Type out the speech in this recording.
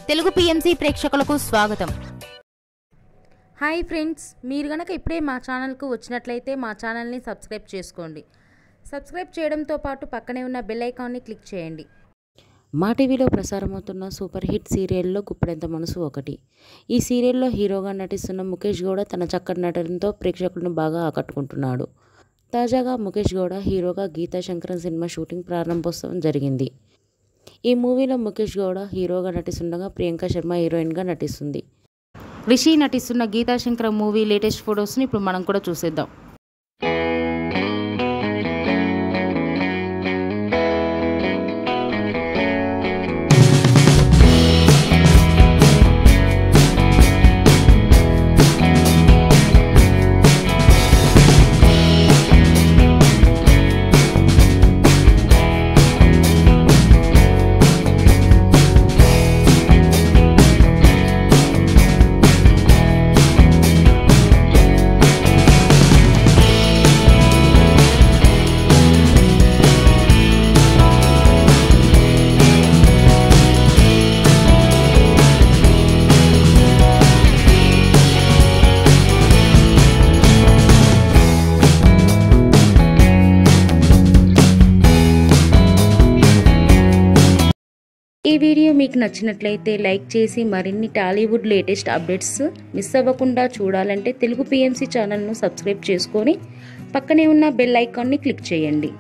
Telugu PMC ప్రేక్షకులకు స్వాగతం. Hi friends, మీరు గనక ఇప్పుడే మా ఛానల్కు వచ్చినట్లయితే మా ఛానల్ని సబ్స్క్రైబ్ చేసుకోండి. సబ్స్క్రైబ్ చేయడంతో పాటు పక్కనే ఉన్న బెల్ ఐకాన్ని క్లిక్ చేయండి. మా టీవీలో ప్రసారమవుతున్న సూపర్ హిట్ సీరియల్లో గుప్పెడంత మనసు ఒకటి. ఈ సీరియల్లో హీరోగా నటిస్తున్న ముఖేష్ గౌడ తన చక్కటి నటనతో ప్రేక్షకులను బాగా ఆకట్టుకుంటున్నాడు. తాజాగా ముఖేష్ గౌడ హీరోగా గీతా శంకరం సినిమా షూటింగ్ ప్రారంభోత్సవం జరిగింది. ఈ మూవీలో ముఖేష్ గౌడ హీరోగా నటిస్తుండగా ప్రియాంక శర్మ హీరోయిన్గా నటిస్తుంది. రిషి నటిస్తున్న గీతా శంకరం మూవీ లేటెస్ట్ ఫొటోస్ని ఇప్పుడు మనం కూడా చూసేద్దాం. ఈ వీడియో మీకు నచ్చినట్లయితే లైక్ చేసి మరిన్ని టాలీవుడ్ లేటెస్ట్ అప్డేట్స్ మిస్ అవ్వకుండా చూడాలంటే తెలుగు పిఎంసి ఛానల్ను సబ్స్క్రైబ్ చేసుకొని పక్కనే ఉన్న బెల్ ఐకాన్ని క్లిక్ చేయండి.